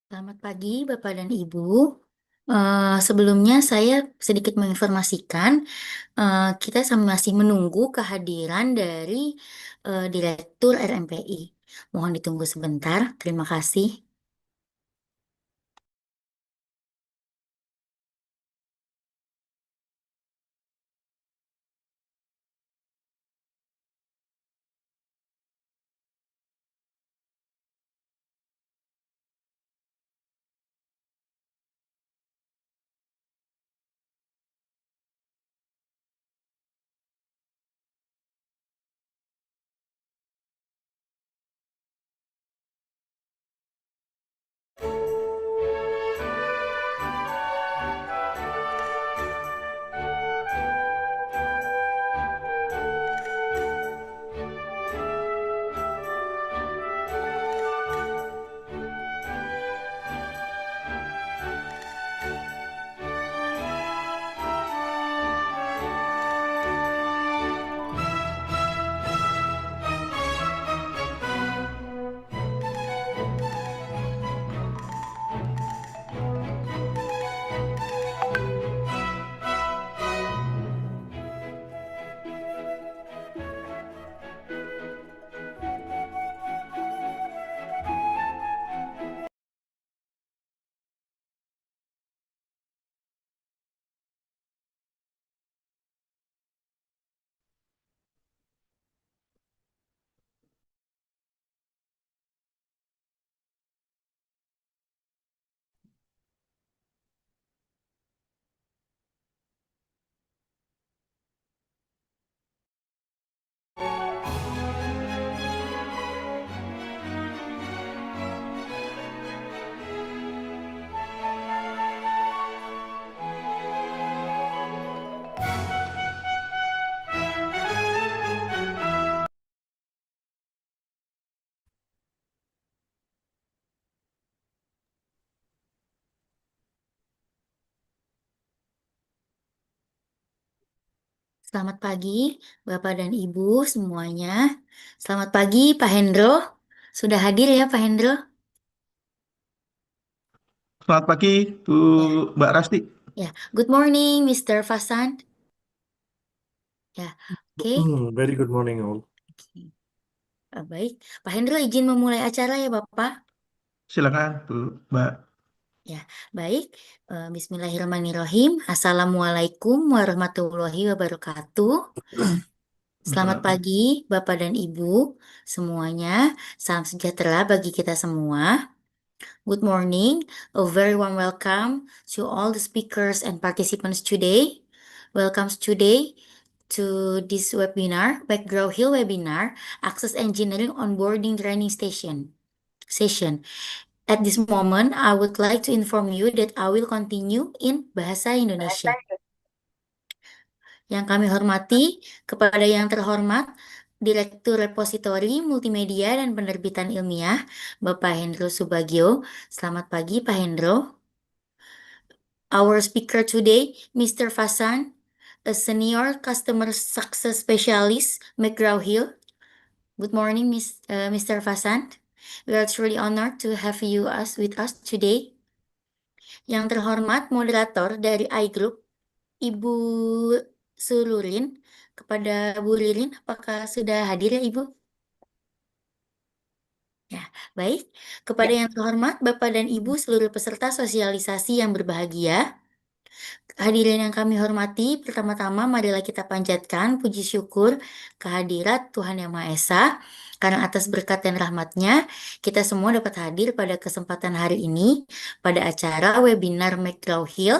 Selamat pagi, Bapak dan Ibu. Sebelumnya saya sedikit menginformasikan, kita masih menunggu kehadiran dari Direktur RMPI. Mohon ditunggu sebentar. Terima kasih. Selamat pagi, Bapak dan Ibu semuanya. Selamat pagi, Pak Hendro. Sudah hadir ya, Pak Hendro? Selamat pagi, Bu Ya, Mbak Rasti. ya. Good morning, Mr. Fasan. Ya, oke. Very good morning, all. Oke. Baik, Pak Hendro izin memulai acara ya, Bapak. Silakan, Bu Mbak. Ya, baik. Bismillahirrahmanirrahim. Assalamualaikum warahmatullahi wabarakatuh. Selamat Assalamualaikum. pagi, Bapak dan Ibu semuanya. Salam sejahtera bagi kita semua. Good morning. A very warm welcome to all the speakers and participants today. Welcome today to this webinar, McGraw Hill webinar, Access Engineering Onboarding Training Session. At this moment, I would like to inform you that I will continue in Bahasa Indonesia. Yang kami hormati, kepada yang terhormat, Direktur Repositori Multimedia dan Penerbitan Ilmiah, Bapak Hendro Subagio. Selamat pagi, Pak Hendro. Our speaker today, Mr. Fasan, a Senior Customer Success Specialist, McGraw Hill. Good morning, Mr. Fasan. We are truly honored to have you with us today. Yang terhormat moderator dari iGroup, Ibu Sulurin, kepada Bu Ririn, apakah sudah hadir ya Ibu? Ya, baik. Kepada yang terhormat Bapak dan Ibu seluruh peserta sosialisasi yang berbahagia, hadirin yang kami hormati, pertama-tama marilah kita panjatkan puji syukur kehadirat Tuhan Yang Maha Esa, karena atas berkat dan rahmatnya, kita semua dapat hadir pada kesempatan hari ini pada acara webinar McGraw Hill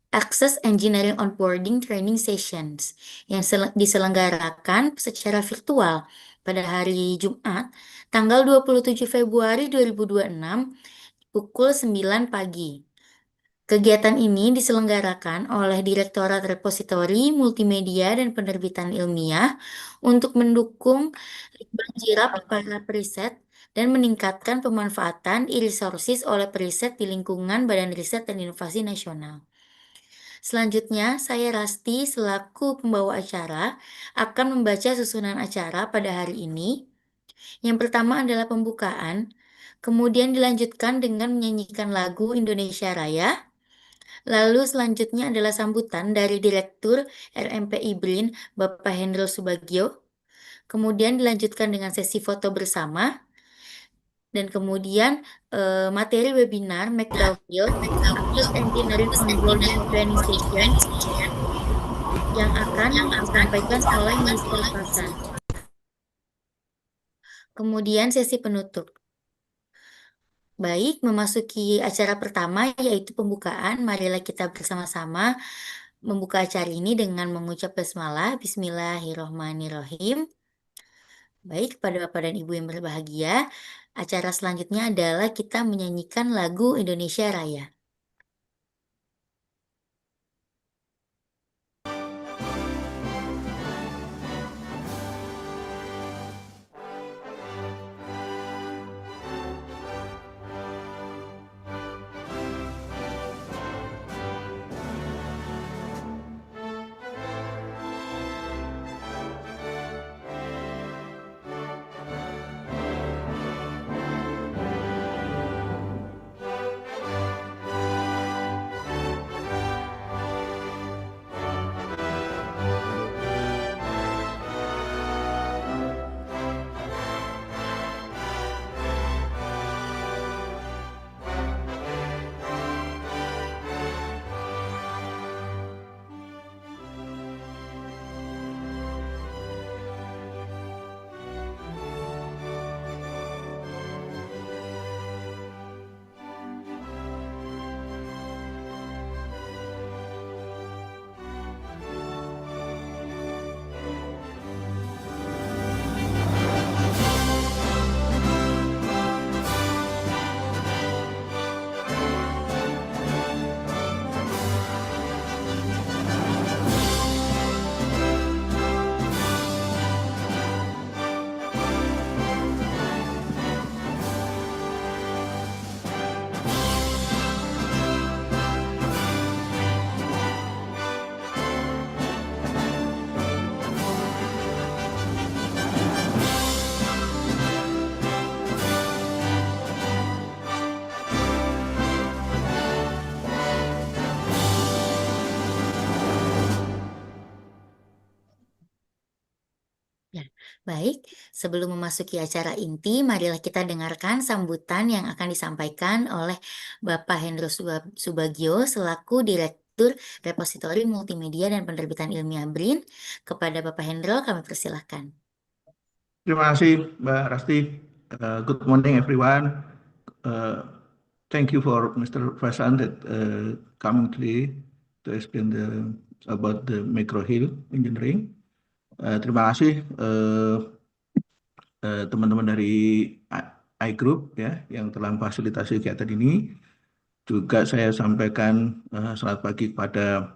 Access Engineering Onboarding Training Sessions yang diselenggarakan secara virtual pada hari Jumat, tanggal 27 Februari 2026, pukul 9 pagi. Kegiatan ini diselenggarakan oleh Direktorat Repositori Multimedia dan Penerbitan Ilmiah untuk mendukung kirap para periset dan meningkatkan pemanfaatan e-resources oleh periset di lingkungan Badan Riset dan Inovasi Nasional. Selanjutnya, saya Rasti selaku pembawa acara akan membaca susunan acara pada hari ini. Yang pertama adalah pembukaan. Kemudian dilanjutkan dengan menyanyikan lagu Indonesia Raya. Lalu selanjutnya adalah sambutan dari Direktur RMPI BRIN, Bapak Hendro Subagio. Kemudian dilanjutkan dengan sesi foto bersama. Dan kemudian materi webinar McGraw Access Engineering Onboarding Training Session yang akan disampaikan oleh Mr. Pasar. Kemudian sesi penutup. Baik, memasuki acara pertama yaitu pembukaan. Marilah kita bersama-sama membuka acara ini dengan mengucap basmalah. Bismillahirrohmanirrohim. Baik, kepada Bapak dan Ibu yang berbahagia, acara selanjutnya adalah kita menyanyikan lagu Indonesia Raya. Ya, baik. Sebelum memasuki acara inti, marilah kita dengarkan sambutan yang akan disampaikan oleh Bapak Hendro Subagio selaku Direktur Repositori Multimedia dan Penerbitan Ilmiah BRIN. Kepada Bapak Hendro, kami persilahkan. Terima kasih, Mbak Rasti. Good morning, everyone. Uh, Thank you for Mr. Fasan that coming today to explain about the micro hill engineering. Terima kasih teman-teman dari iGroup ya yang telah memfasilitasi kegiatan ini. Juga saya sampaikan selamat pagi kepada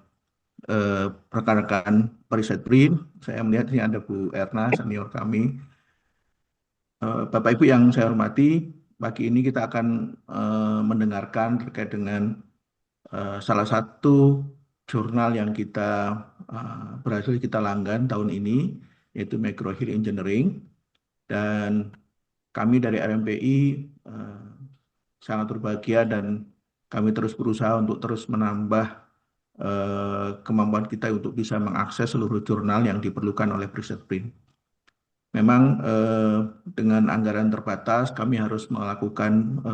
rekan-rekan periset BRIN. Saya melihat ini ada Bu Erna, senior kami. Bapak Ibu yang saya hormati, pagi ini kita akan mendengarkan terkait dengan salah satu jurnal yang kita berhasil kita langgan tahun ini, yaitu McGraw Engineering. Dan kami dari RMPI sangat berbahagia dan kami terus berusaha untuk terus menambah kemampuan kita untuk bisa mengakses seluruh jurnal yang diperlukan oleh riset BRIN. Memang dengan anggaran terbatas kami harus melakukan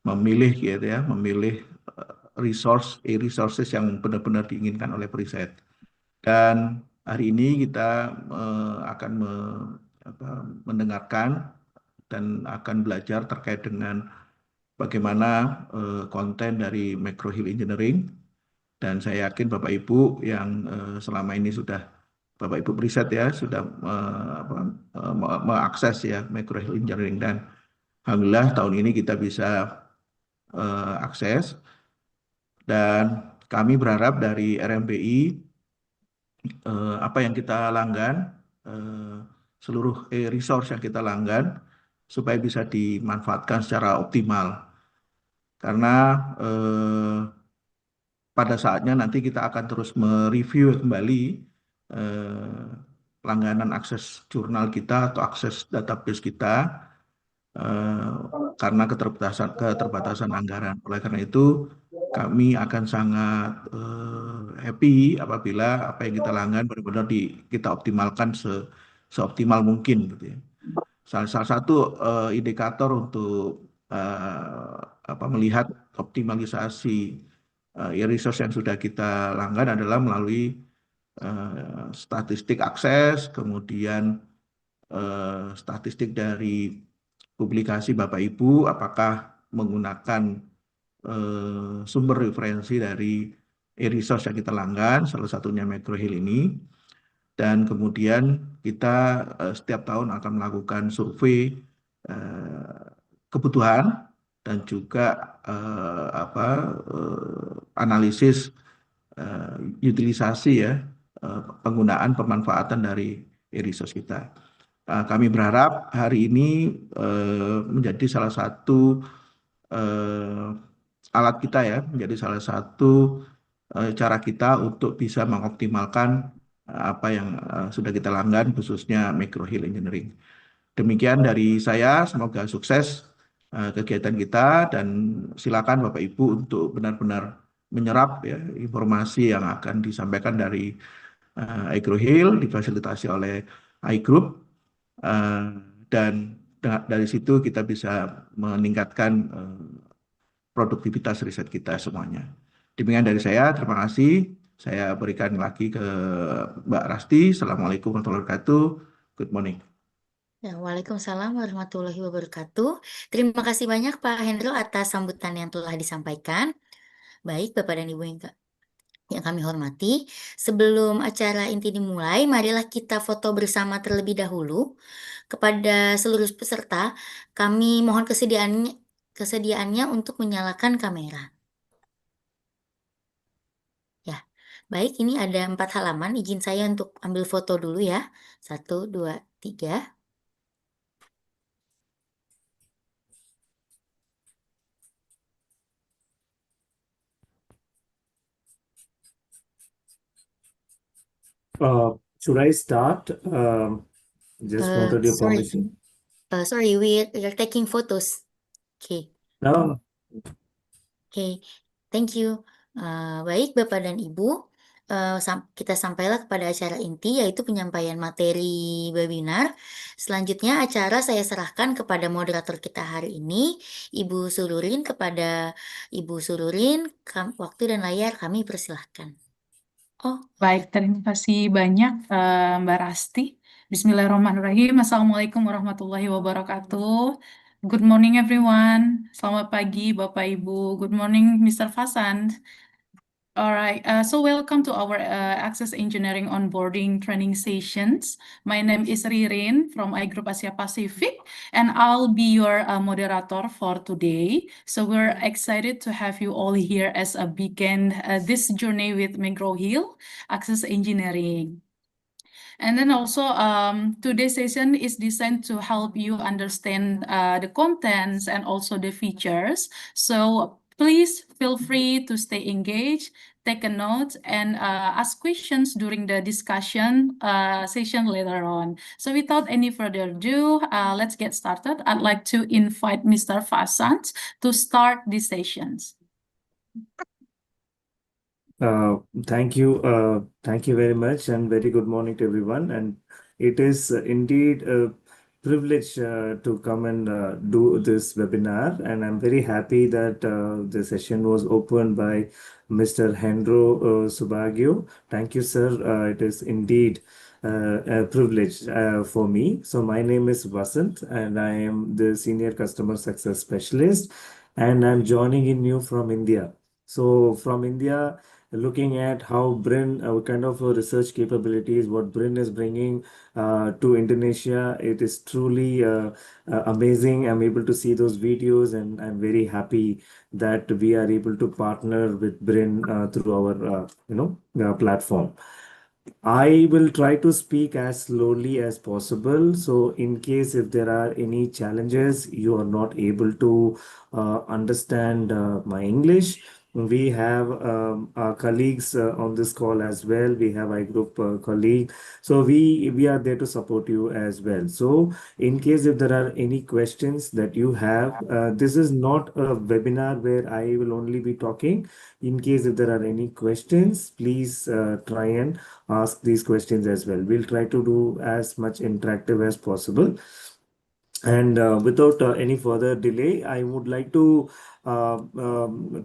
memilih gitu ya, memilih resources yang benar-benar diinginkan oleh riset. Dan hari ini kita akan mendengarkan dan akan belajar terkait dengan bagaimana konten dari McGraw Engineering. Dan saya yakin Bapak Ibu yang selama ini sudah Bapak Ibu riset ya sudah mengakses ya McGraw Engineering, dan alhamdulillah tahun ini kita bisa akses. Dan kami berharap dari RMPI apa yang kita langgan, seluruh resource yang kita langgan supaya bisa dimanfaatkan secara optimal. Karena pada saatnya nanti kita akan terus mereview kembali langganan akses jurnal kita atau akses database kita, eh, karena keterbatasan anggaran. Oleh karena itu, kami akan sangat happy apabila apa yang kita langgan benar-benar kita optimalkan seoptimal mungkin gitu ya. Salah satu indikator untuk melihat optimalisasi resource yang sudah kita langgan adalah melalui statistik akses, kemudian statistik dari publikasi Bapak Ibu, apakah menggunakan sumber referensi dari e-resource yang kita langgan, salah satunya McGraw ini. Dan kemudian kita setiap tahun akan melakukan survei eh, kebutuhan dan juga analisis eh, utilisasi ya, penggunaan pemanfaatan dari e-resource kita. Kami berharap hari ini menjadi salah satu eh, alat kita ya, menjadi salah satu cara kita untuk bisa mengoptimalkan apa yang sudah kita langgan, khususnya micro hill engineering. Demikian dari saya, semoga sukses kegiatan kita dan silakan Bapak Ibu untuk benar-benar menyerap ya informasi yang akan disampaikan dari iGrowHill difasilitasi oleh iGroup. Eh, dan dari situ kita bisa meningkatkan produktivitas riset kita semuanya. Demikian dari saya, terima kasih. Saya berikan lagi ke Mbak Rasti. Assalamualaikum warahmatullahi wabarakatuh. Good morning. Ya, Waalaikumsalam warahmatullahi wabarakatuh. Terima kasih banyak Pak Hendro atas sambutan yang telah disampaikan. Baik, Bapak dan Ibu yang kami hormati, sebelum acara inti dimulai, marilah kita foto bersama terlebih dahulu. Kepada seluruh peserta, kami mohon kesediaannya untuk menyalakan kamera. Ya, baik, ini ada 4 halaman. Izin saya untuk ambil foto dulu ya. 1, 2, 3. Should I start? Just wanted your Sorry, permission. sorry, we are taking photos. Oke. No. Oke, thank you. Baik, Bapak dan Ibu, kita sampailah kepada acara inti, yaitu penyampaian materi webinar. Selanjutnya, acara saya serahkan kepada moderator kita hari ini, Ibu Sururin. Kepada Ibu Sururin, waktu dan layar kami persilahkan. Oh, Baik, terima kasih banyak Mbak Rasti. Bismillahirrahmanirrahim. Assalamualaikum warahmatullahi wabarakatuh. Good morning everyone. Selamat pagi Bapak Ibu. Good morning Mr. Fasan. Alright, so welcome to our Access Engineering Onboarding Training Sessions. My name is Ririn from iGroup Asia Pacific, and I'll be your moderator for today. So we're excited to have you all here as a begin this journey with McGraw Hill Access Engineering. And then also, today's session is designed to help you understand the contents and also the features. So please feel free to stay engaged, take a note, and ask questions during the discussion session later on. So without any further ado, let's get started. I'd like to invite Mr. Fasant to start these sessions. Thank you very much, and very good morning to everyone. And it is indeed a privilege to come and do this webinar. And I'm very happy that the session was opened by Mr. Hendro Subagio. Thank you, sir. It is indeed a privilege for me. So my name is Vasant, and I am the Senior Customer Success Specialist, and I'm joining in you from India. So from India, looking at how BRIN, kind of research capabilities, what BRIN is bringing to Indonesia, it is truly amazing. I'm able to see those videos, and I'm very happy that we are able to partner with BRIN through our platform. I will try to speak as slowly as possible. So in case if there are any challenges, you are not able to understand my English, We have our colleagues on this call as well. We have iGroup colleague. So we are there to support you as well. So in case if there are any questions that you have, this is not a webinar where I will only be talking. In case if there are any questions, please try and ask these questions as well. We'll try to do as much interactive as possible. And without any further delay, I would like to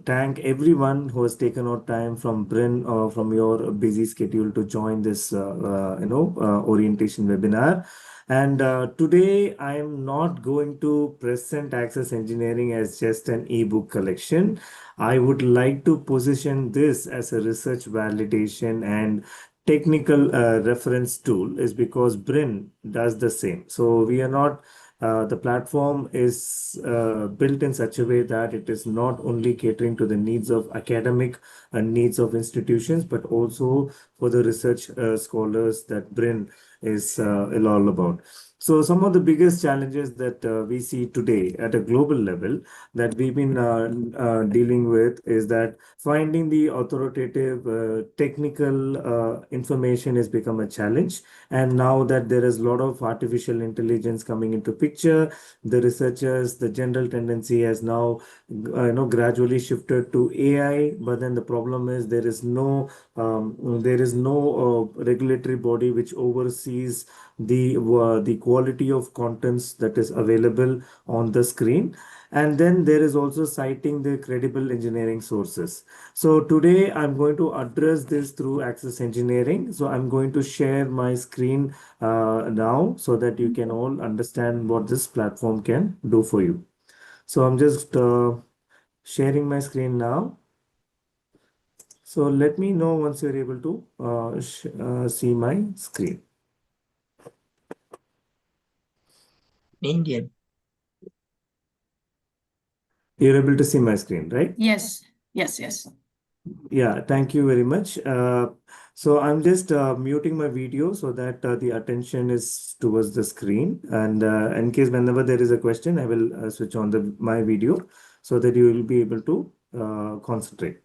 thank everyone who has taken out time from BRIN or from your busy schedule to join this, orientation webinar. And today, I am not going to present Access Engineering as just an ebook collection. I would like to position this as a research validation and technical reference tool, is because BRIN does the same. So we are not the platform is built in such a way that it is not only catering to the needs of academic and needs of institutions, but also for the research scholars that BRIN is all about. So some of the biggest challenges that we see today at a global level that we've been dealing with is that finding the authoritative technical information has become a challenge. And now that there is a lot of artificial intelligence coming into picture, the researchers, the general tendency has now gradually shifted to AI. But then the problem is there is no regulatory body which oversees the quality of contents that is available on the screen. And then there is also citing the credible engineering sources. So today I'm going to address this through Access Engineering. So I'm going to share my screen now so that you can all understand what this platform can do for you. So I'm just sharing my screen now. So let me know once you're able to see my screen. Indian. You're able to see my screen, right? Yes, yes, yes. Yeah, thank you very much. So I'm just muting my video so that the attention is towards the screen. And in case whenever there is a question, I will switch on my video so that you will be able to concentrate.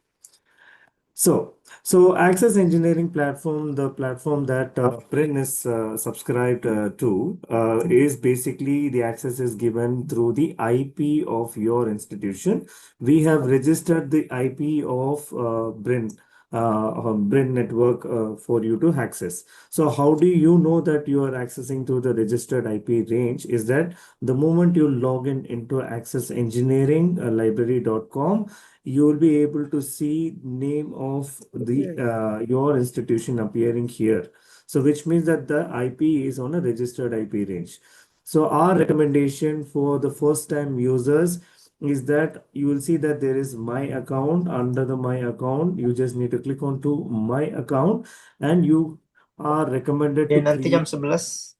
So Access Engineering platform, the platform that BRIN is subscribed to, is basically the access is given through the IP of your institution. We have registered the IP of BRIN network for you to access. So how do you know that you are accessing through the registered IP range? Is that the moment you log in into Access Engineering library.com, you will be able to see name of the your institution appearing here. So which means that the IP is on a registered IP range. So our recommendation for the first time users is that you will see that there is my account. Under the my account, you just need to click on to my account and you are recommended Ya to nanti create. jam 11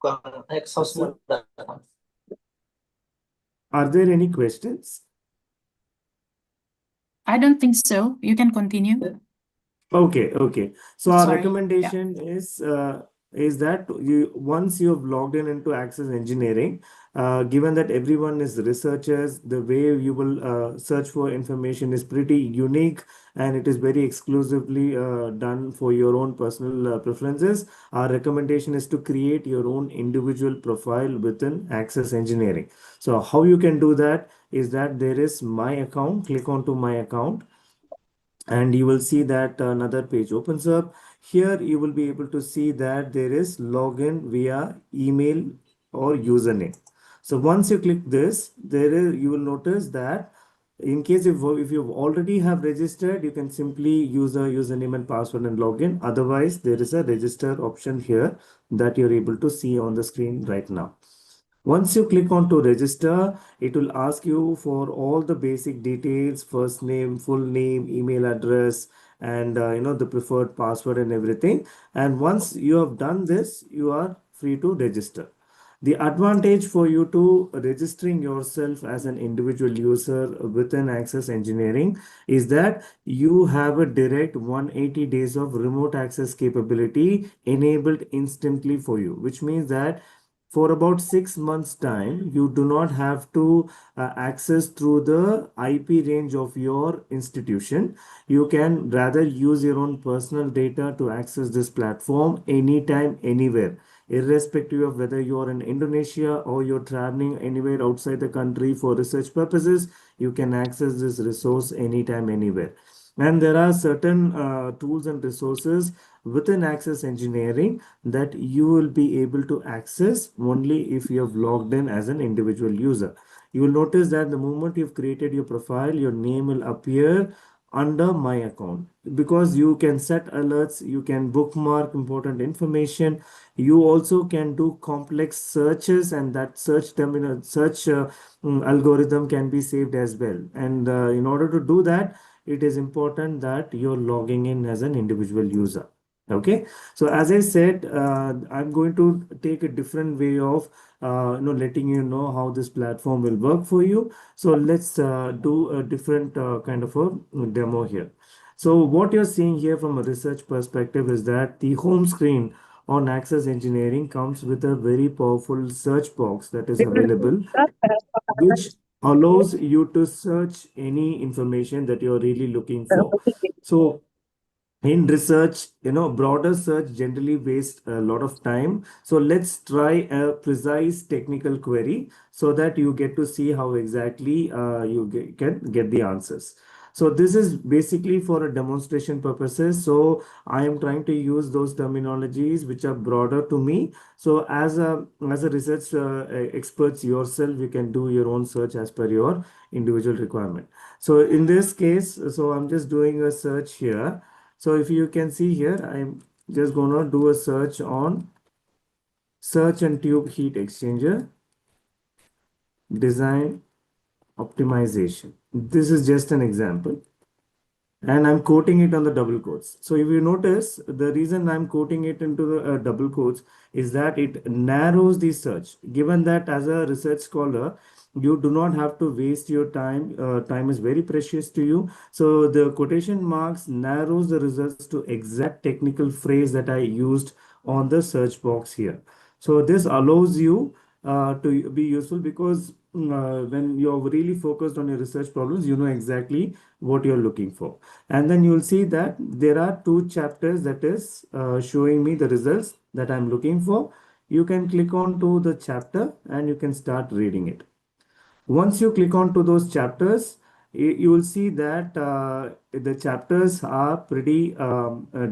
kurang exhaust datang. Are there any questions? I don't think so. You can continue. Okay. So our Sorry. Yeah. recommendation is that you once you have logged into Access Engineering, given that everyone is researchers, the way you will search for information is pretty unique and it is very exclusively done for your own personal preferences. Our recommendation is to create your own individual profile within Access Engineering. So how you can do that is that there is my account. Click on to my account. And you will see that another page opens up. Here you will be able to see that there is login via email or username. So once you click this, you will notice that in case if you already have registered, you can simply use a username and password and login. Otherwise, there is a register option here that you're able to see on the screen right now. Once you click on to register, it will ask you for all the basic details, first name, full name, email address, and the preferred password and everything. And once you have done this, you are free to register. The advantage for you to registering yourself as an individual user within Access Engineering is that you have a direct 180 days of remote access capability enabled instantly for you, which means that for about 6 months time, you do not have to access through the IP range of your institution. You can rather use your own personal data to access this platform anytime, anywhere, irrespective of whether you are in Indonesia or you're traveling anywhere outside the country for research purposes. You can access this resource anytime, anywhere. And there are certain tools and resources within Access Engineering that you will be able to access only if you have logged in as an individual user. You will notice that the moment you've created your profile, your name will appear under My Account, because you can set alerts, you can bookmark important information, you also can do complex searches, and that search terminal search algorithm can be saved as well. And in order to do that, it is important that you're logging in as an individual user. Okay, so as I said, I'm going to take a different way of letting you know how this platform will work for you. So let's do a different kind of a demo here. So what you're seeing here from a research perspective is that the home screen on Access Engineering comes with a very powerful search box that is available, which allows you to search any information that you're really looking for. So in research, broader search generally wastes a lot of time. So let's try a precise technical query so that you get to see how exactly can get the answers. So this is basically for a demonstration purposes. So I am trying to use those terminologies which are broader to me. So as a research experts yourself, you can do your own search as per your individual requirement. So in this case, so I'm just doing a search here. So if you can see here, I'm just gonna do a search on search and tube heat exchanger design optimization. This is just an example, and I'm quoting it on the double quotes. So if you notice, the reason I'm quoting it into the double quotes is that it narrows the search. Given that as a research scholar, you do not have to waste your time. Time is very precious to you. So the quotation marks narrows the results to exact technical phrase that I used on the search box here. So this allows you to be useful, because when you're really focused on your research problems, you know exactly what you're looking for. And then you'll see that there are 2 chapters that is showing me the results that I'm looking for. You can click on to the chapter and you can start reading it. Once you click on to those chapters, you will see that the chapters are pretty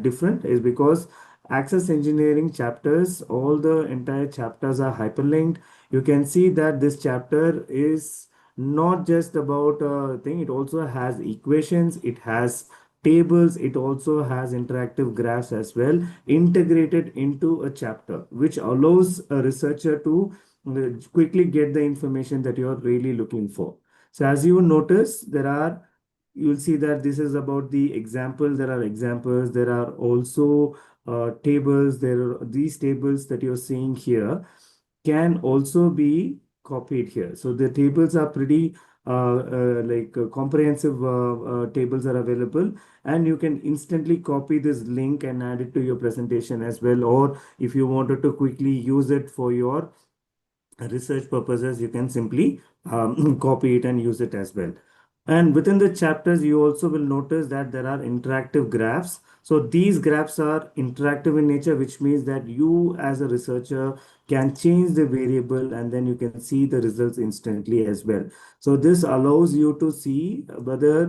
different, is because Access Engineering chapters, all the entire chapters are hyperlinked. You can see that this chapter is not just about a thing, it also has equations, it has tables, it also has interactive graphs as well, integrated into a chapter, which allows a researcher to quickly get the information that you're really looking for. So as you notice, you'll see that this is about the example. There are examples. There are also tables. There are these tables that you're seeing here can also be copied here. So the tables are pretty comprehensive tables are available, and you can instantly copy this link and add it to your presentation as well. Or if you wanted to quickly use it for your research purposes, you can simply copy it and use it as well. And within the chapters, you also will notice that there are interactive graphs. So these graphs are interactive in nature, which means that you as a researcher can change the variable and then you can see the results instantly as well. So this allows you to see whether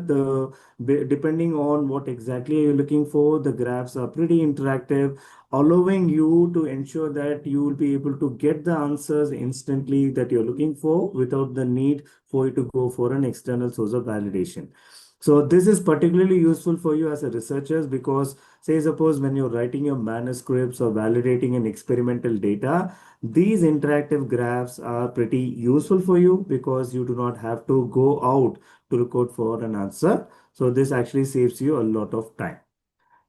depending on what exactly you're looking for, the graphs are pretty interactive, allowing you to ensure that you will be able to get the answers instantly that you're looking for without the need for you to go for an external source of validation. So this is particularly useful for you as a researcher, because say suppose when you're writing your manuscripts or validating an experimental data, these interactive graphs are pretty useful for you because you do not have to go out to record for an answer. So this actually saves you a lot of time.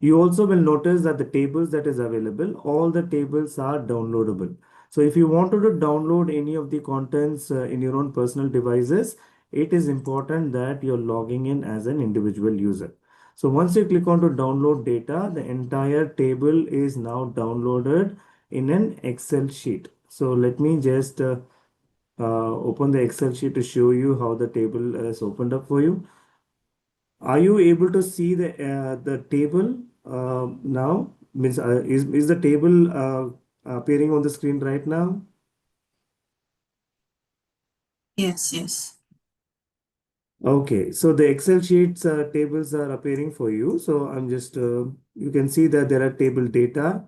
You also will notice that the tables that is available, all the tables are downloadable. So if you wanted to download any of the contents in your own personal devices, it is important that you're logging in as an individual user. So once you click on to download data, the entire table is now downloaded in an Excel sheet. So let me just open the Excel sheet to show you how the table is opened up for you. Are you able to see the table now? Means is the table appearing on the screen right now? Yes, yes. Okay, so the Excel sheets tables are appearing for you. So I'm just you can see that there are table data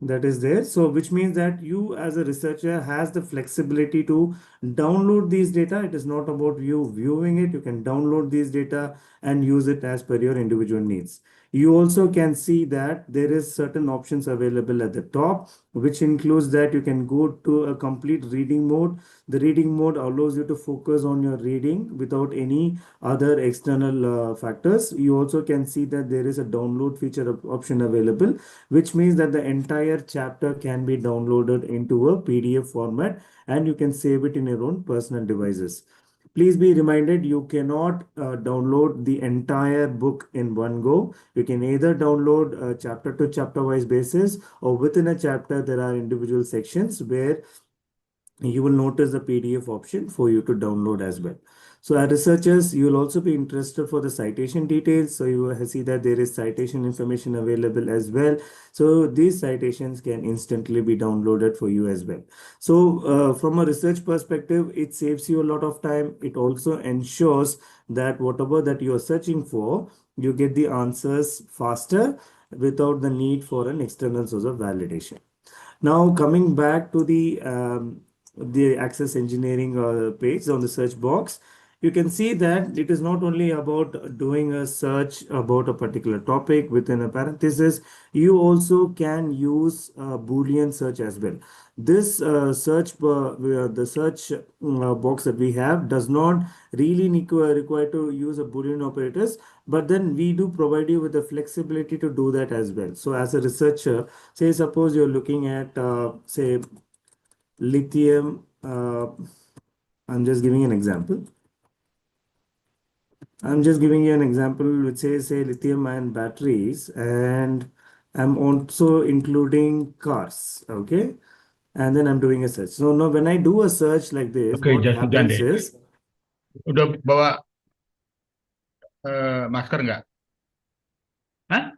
that is there. So which means that you as a researcher has the flexibility to download these data. It is not about you viewing it. You can download these data and use it as per your individual needs. You also can see that there is certain options available at the top, which includes that you can go to a complete reading mode. The reading mode allows you to focus on your reading without any other external factors. You also can see that there is a download feature option available, which means that the entire chapter can be downloaded into a PDF format and you can save it in your own personal devices. Please be reminded you cannot download the entire book in one go. You can either download chapter to chapter wise basis, or within a chapter there are individual sections where you will notice the PDF option for you to download as well. So as researchers, you will also be interested for the citation details. So you will see that there is citation information available as well. So these citations can instantly be downloaded for you as well. So from a research perspective, it saves you a lot of time. It also ensures that whatever that you are searching for, you get the answers faster without the need for an external source of validation. Now coming back to the Access Engineering page on the search box, you can see that it is not only about doing a search about a particular topic within a parenthesis, you also can use Boolean search as well. This the search box that we have does not really require to use a Boolean operators, but then we do provide you with the flexibility to do that as well. So as a researcher, say suppose you're looking at say lithium, I'm just giving an example. I'm just giving you an example which says say lithium ion batteries, and I'm also including cars. Okay. And then I'm doing a search. So now when I do a search like this, Oke, what jas hujan happens deh. is, Udah bawa masker nggak? Hah?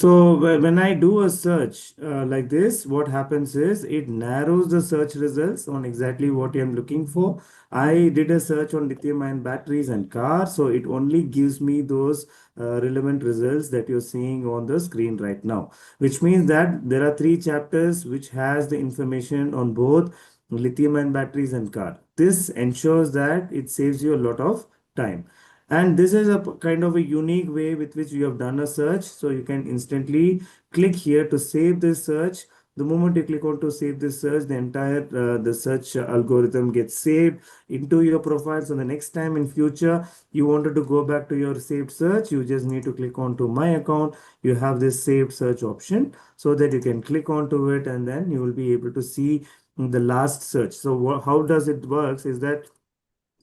so when I do a search like this, what happens is it narrows the search results on exactly what I'm looking for. I did a search on lithium-ion batteries and cars, so it only gives me those relevant results that you're seeing on the screen right now, which means that there are 3 chapters which has the information on both lithium-ion batteries and car. This ensures that it saves you a lot of time. And this is a kind of a unique way with which you have done a search. So you can instantly click here to save this search. The moment you click on to save this search, the entire the search algorithm gets saved into your profile. So the next time in future you wanted to go back to your saved search, you just need to click on to my account. You have this saved search option so that you can click onto it, and then you will be able to see the last search. So how does it works is that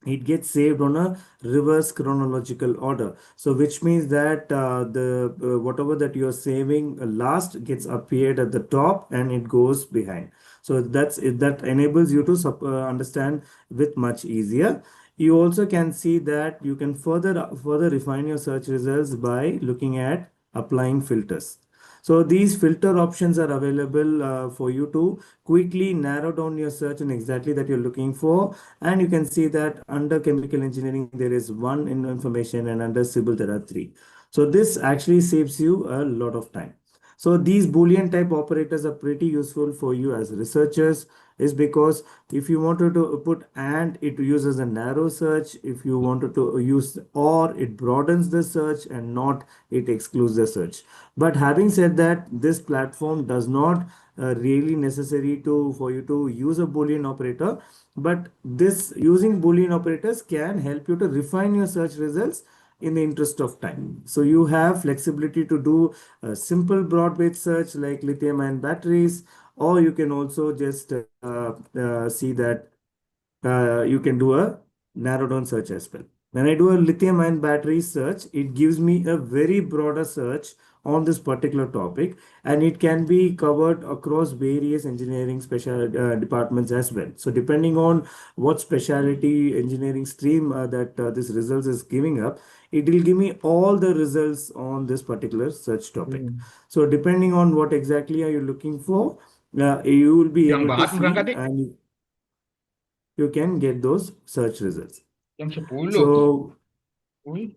it gets saved on a reverse chronological order, so which means that the whatever that you're saving last gets appeared at the top and it goes behind. So that's it, that enables you to understand with much easier. You also can see that you can further refine your search results by looking at applying filters. So these filter options are available for you to quickly narrow down your search and exactly that you're looking for. And you can see that under chemical engineering, there is one in information, and under civil, there are 3. So this actually saves you a lot of time. So these Boolean type operators are pretty useful for you as researchers, is because if you wanted to put and, it uses a narrow search. If you wanted to use or, it broadens the search, and not, it excludes the search. But having said that, this platform does not really necessary to for you to use a Boolean operator, but this using Boolean operators can help you to refine your search results in the interest of time. So you have flexibility to do a simple broad-based search like lithium-ion batteries, or you can also just see that you can do a narrow down search as well. When I do a lithium ion battery search, it gives me a very broader search on this particular topic, and it can be covered across various engineering special departments as well. So depending on what specialty engineering stream that this results is giving up, it will give me all the results on this particular search topic. So depending on what exactly are you looking for, you will be Yang able to Bahat see berangkat nih and you can get those search results. jam 10. So Wih,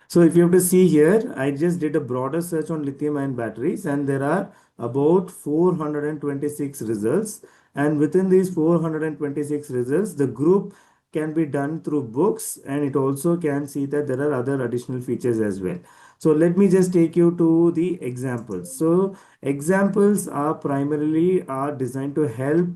So if you have to see here, I just did a broader search on lithium ion batteries, and there are about 426 results. And within these 426 results, the group can be done through books, and it also can see that there are other additional features as well. So let me just take you to the examples. So examples are primarily are designed to help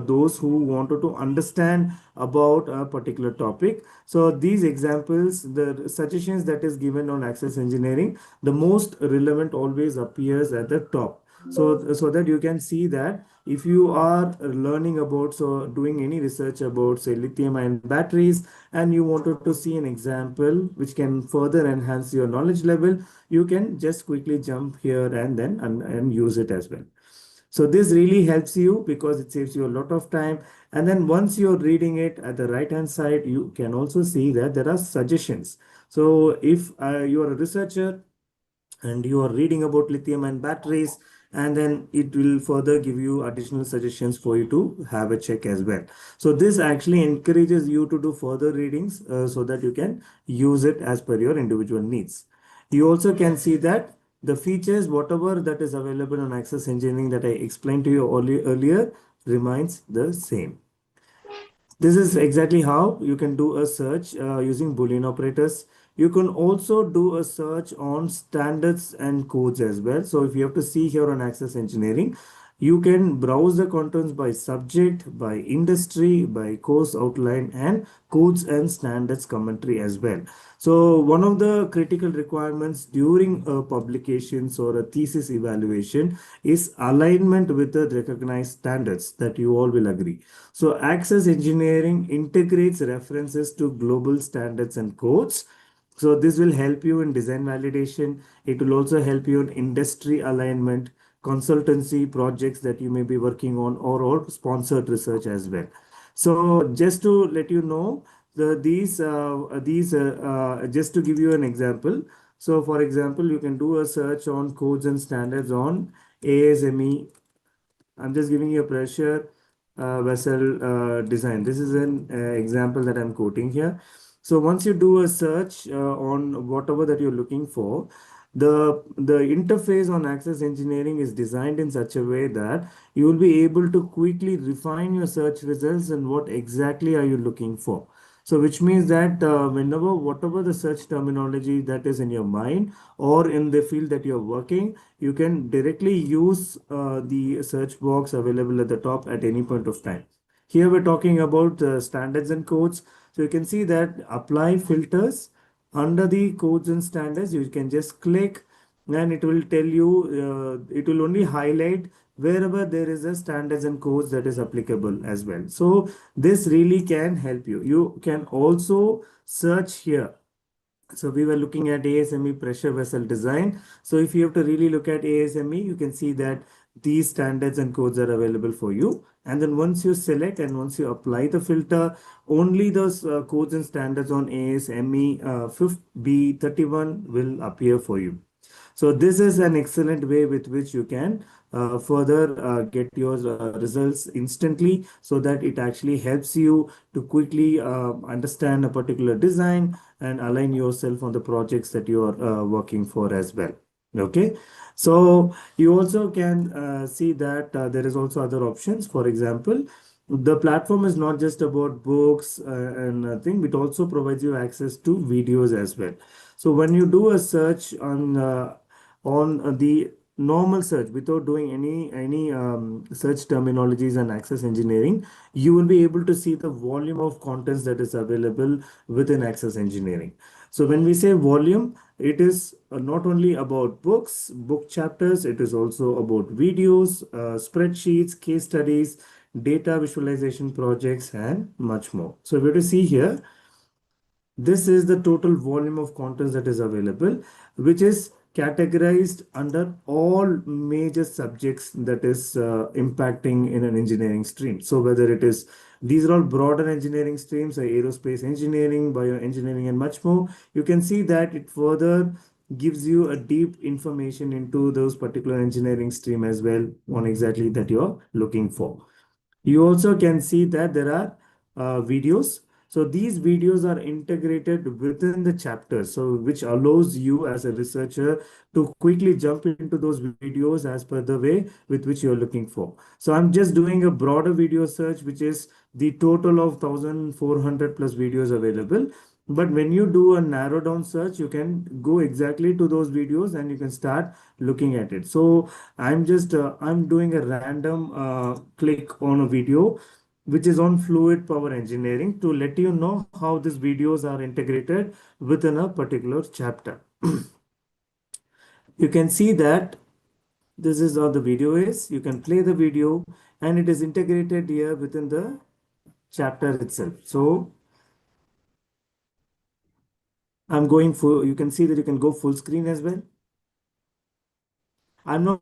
those who wanted to understand about a particular topic. So these examples, the suggestions that is given on access engineering, the most relevant always appears at the top. So that you can see that if you are learning about, so doing any research about, say, lithium ion batteries, and you wanted to see an example which can further enhance your knowledge level, you can just quickly jump here and then and use it as well. So this really helps you because it saves you a lot of time. And then once you're reading it at the right hand side, you can also see that there are suggestions. So if you are a researcher and you are reading about lithium ion batteries, and then it will further give you additional suggestions for you to have a check as well. So this actually encourages you to do further readings so that you can use it as per your individual needs. You also can see that the features, whatever that is available on access engineering that I explained to you earlier, remains the same. This is exactly how you can do a search using Boolean operators. You can also do a search on standards and codes as well. So if you have to see here on access engineering, you can browse the contents by subject, by industry, by course outline, and codes and standards commentary as well. So one of the critical requirements during a publications or a thesis evaluation is alignment with the recognized standards that you all will agree. So access engineering integrates references to global standards and codes. So this will help you in design validation. It will also help you in industry alignment, consultancy projects that you may be working on, or sponsored research as well. So just to let you know, just to give you an example. So for example, you can do a search on codes and standards on ASME. I'm just giving you a pressure vessel design. This is an example that I'm quoting here. So once you do a search on whatever that you're looking for, the interface on access engineering is designed in such a way that you will be able to quickly refine your search results and what exactly are you looking for. So which means that whatever the search terminology that is in your mind or in the field that you're working, you can directly use the search box available at the top at any point of time. Here we're talking about standards and codes. So you can see that apply filters under the codes and standards. You can just click and it will tell you, it will only highlight wherever there is a standards and codes that is applicable as well. So this really can help you. You can also search here. So we were looking at ASME pressure vessel design. So if you have to really look at ASME, you can see that these standards and codes are available for you. And then once you select and once you apply the filter, only those codes and standards on ASME 5th B31 will appear for you. So this is an excellent way with which you can further get your results instantly, so that it actually helps you to quickly understand a particular design and align yourself on the projects that you are working for as well. Okay, so you also can see that there is also other options. For example, the platform is not just about books and thing, it also provides you access to videos as well. So when you do a search on the normal search without doing any search terminologies and access engineering, you will be able to see the volume of contents that is available within access engineering. So when we say volume, it is not only about books, book chapters, it is also about videos, spreadsheets, case studies, data visualization projects, and much more. So if you to see here, This is the total volume of contents that is available, which is categorized under all major subjects that is impacting in an engineering stream. So whether it is, these are all broader engineering streams, aerospace engineering, bioengineering, and much more. You can see that it further gives you a deep information into those particular engineering stream as well on exactly that you're looking for. You also can see that there are videos. So these videos are integrated within the chapter, so which allows you as a researcher to quickly jump into those videos as per the way with which you're looking for. So I'm just doing a broader video search, which is the total of 1,400 plus videos available. But when you do a narrow down search, you can go exactly to those videos and you can start looking at it. So I'm just I'm doing a random click on a video which is on fluid power engineering to let you know how these videos are integrated within a particular chapter. You can see that this is how the video is. You can play the video and it is integrated here within the chapter itself. So I'm going for, you can see that you can go full screen as well. I'm not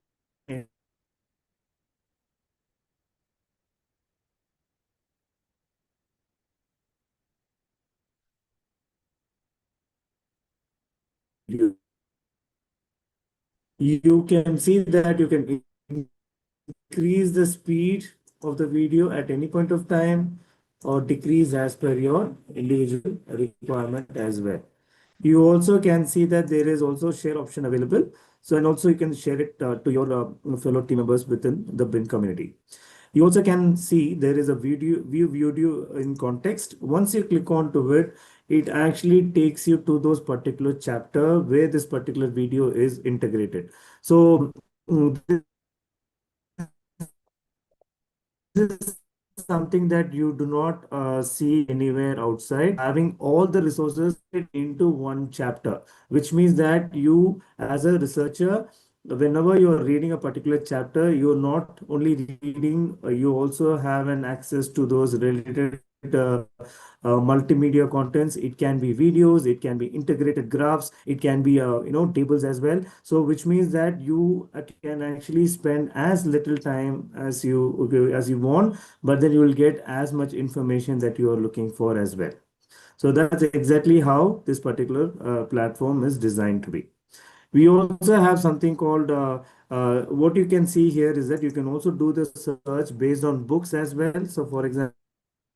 you can see that you can increase the speed of the video at any point of time or decrease as per your individual requirement as well. You also can see that there is also share option available. So, and also you can share it to your fellow team members within the BRIN community. You also can see there is a view video in context. Once you click on to it, it actually takes you to those particular chapter where this particular video is integrated. So this is something that you do not see anywhere outside, having all the resources into one chapter, which means that you as a researcher, whenever you are reading a particular chapter, you're not only reading, you also have an access to those related multimedia contents. It can be videos, it can be integrated graphs, it can be tables as well. So which means that you can actually spend as little time as you want, but then you will get as much information that you are looking for as well. So that's exactly how this particular platform is designed to be. We also have something called what you can see here is that you can also do the search based on books as well. So for example,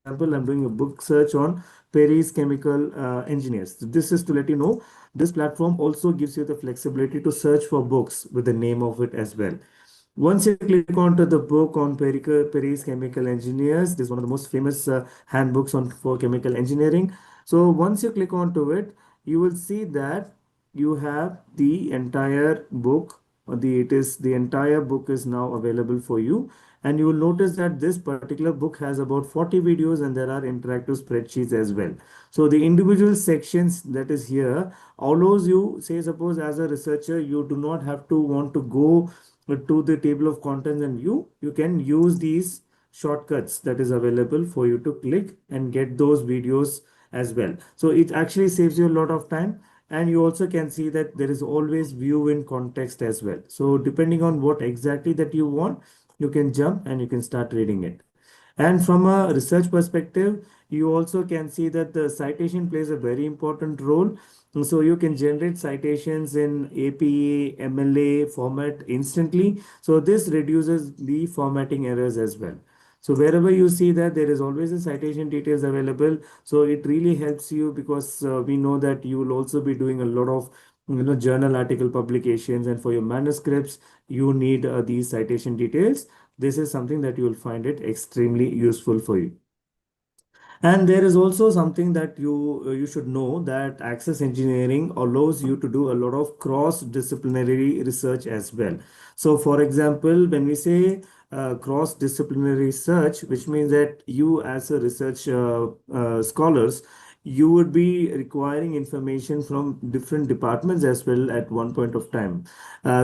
I'm doing a book search on Paris chemical engineers. This is to let you know this platform also gives you the flexibility to search for books with the name of it as well. Once you click onto the book on Paris chemical engineers, this is one of the most famous handbooks for chemical engineering. So once you click onto it, you will see that you have the entire book. The entire book is now available for you, and you will notice that this particular book has about 40 videos and there are interactive spreadsheets as well. So the individual sections that is here allows you, say suppose as a researcher, you do not have to want to go to the table of contents and you can use these shortcuts that is available for you to click and get those videos as well. So it actually saves you a lot of time. And you also can see that there is always view in context as well. So depending on what exactly that you want, you can jump and you can start reading it. And from a research perspective, you also can see that the citation plays a very important role. So you can generate citations in APA, MLA format instantly. So this reduces the formatting errors as well. So wherever you see that there is always a citation details available. So it really helps you because we know that you will also be doing a lot of journal article publications, and for your manuscripts, you need these citation details. This is something that you will find it extremely useful for you. And there is also something that you should know, that access engineering allows you to do a lot of cross-disciplinary research as well. So for example, when we say cross-disciplinary research, which means that you as a research scholars, you would be requiring information from different departments as well at one point of time.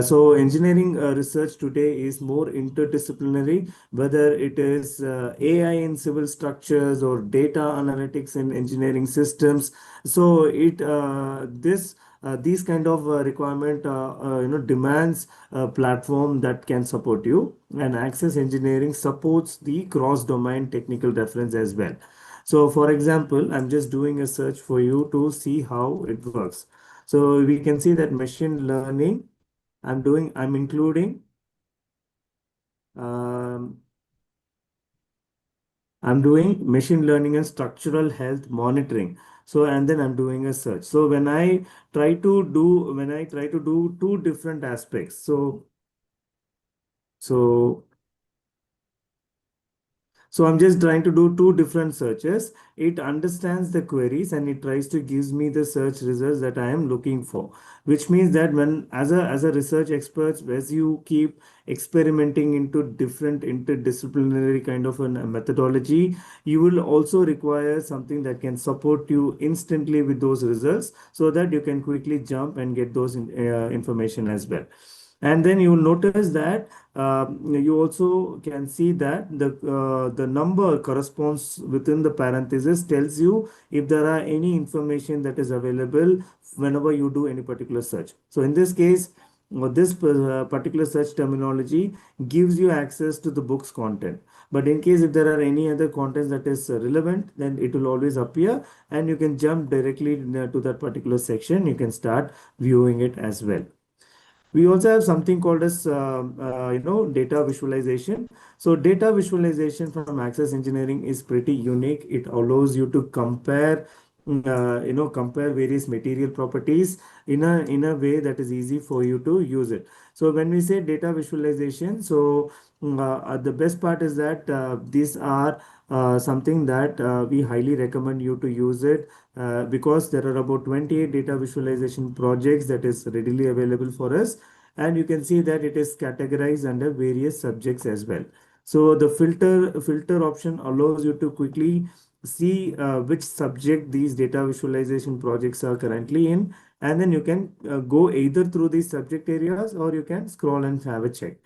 So engineering research today is more interdisciplinary, whether it is AI in civil structures or data analytics in engineering systems. So these kind of requirement demands a platform that can support you, and Access Engineering supports the cross domain technical reference as well. So for example, I'm just doing a search for you to see how it works. So we can see that machine learning, I'm including um, I'm doing machine learning and structural health monitoring. So, and then I'm doing a search. So when I try to do two different aspects. So So I'm just trying to do two different searches. It understands the queries and it tries to gives me the search results that I am looking for. Which means that when as a research expert, as you keep experimenting into different interdisciplinary kind of a methodology, you will also require something that can support you instantly with those results so that you can quickly jump and get those information as well. And then you will notice that you also can see that the number corresponds within the parenthesis tells you if there are any information that is available whenever you do any particular search. So in this case, this particular search terminology gives you access to the book's content. But in case if there are any other contents that is relevant, then it will always appear and you can jump directly to that particular section. You can start viewing it as well. We also have something called as data visualization. So data visualization from Access Engineering is pretty unique. It allows you to compare various material properties in a way that is easy for you to use it. So when we say data visualization, so the best part is that these are something that we highly recommend you to use it because there are about 28 data visualization projects that is readily available for us, and you can see that it is categorized under various subjects as well. So the filter option allows you to quickly see which subject these data visualization projects are currently in, and then you can go either through these subject areas or you can scroll and have a check.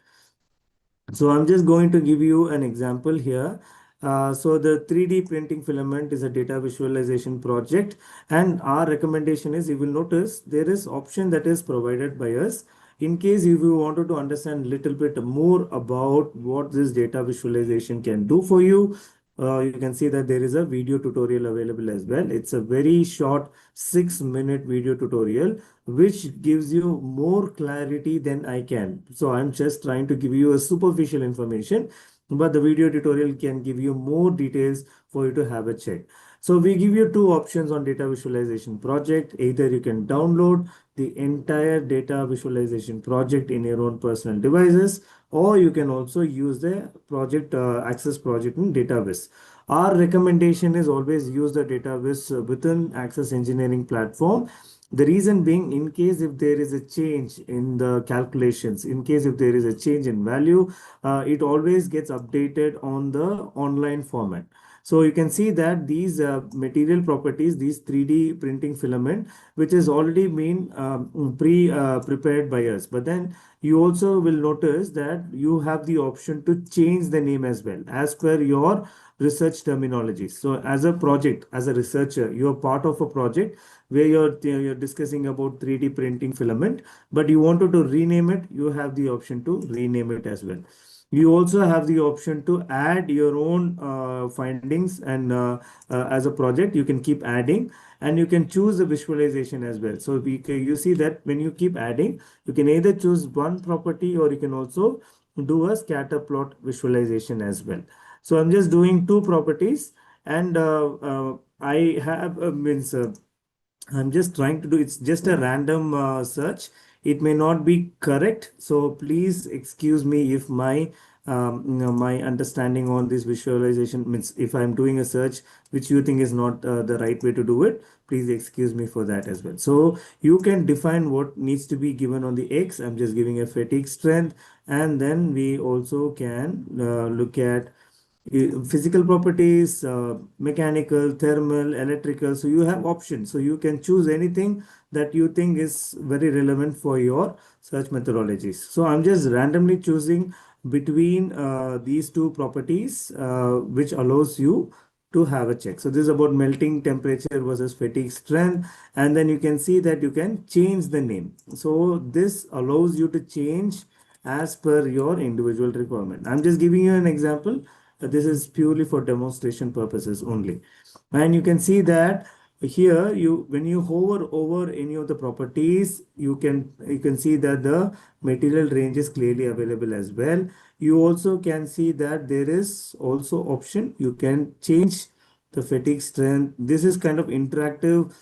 So I'm just going to give you an example here. So the 3D printing filament is a data visualization project, and our recommendation is, you will notice there is option that is provided by us. In case if you wanted to understand a little bit more about what this data visualization can do for you, you can see that there is a video tutorial available as well. It's a very short 6-minute video tutorial which gives you more clarity than I can. So I'm just trying to give you a superficial information, but the video tutorial can give you more details for you to have a check. So we give you two options on data visualization project. Either you can download the entire data visualization project in your own personal devices, or you can also use the project Access project in database. Our recommendation is always use the database within Access Engineering platform. The reason being, in case if there is a change in the calculations, in case if there is a change in value, it always gets updated on the online format. So you can see that these material properties, these 3D printing filament, which has already been prepared by us. But then you also will notice that you have the option to change the name as well as per your research terminology. So as a project, as a researcher, you're part of a project where you're discussing about 3D printing filament, but you wanted to rename it, you have the option to rename it as well. You also have the option to add your own findings, and as a project, you can keep adding, and you can choose the visualization as well. So you see that when you keep adding, you can either choose one property or you can also do a scatter plot visualization as well. So I'm just doing two properties, and I have means I'm just trying to do, it's just a random search. It may not be correct. So please excuse me if my understanding on this visualization means if I'm doing a search which you think is not the right way to do it, please excuse me for that as well. So you can define what needs to be given on the X. I'm just giving a fatigue strength, and then we also can look at physical properties, mechanical, thermal, electrical. So you have options. So you can choose anything that you think is very relevant for your search methodologies. So I'm just randomly choosing between these two properties, which allows you to have a check. So this is about melting temperature versus fatigue strength. And then you can see that you can change the name. So this allows you to change as per your individual requirement. I'm just giving you an example. This is purely for demonstration purposes only. And you can see that here when you hover over any of the properties, you can see that the material range is clearly available as well. You also can see that there is also option. You can change the fatigue strength. This is kind of interactive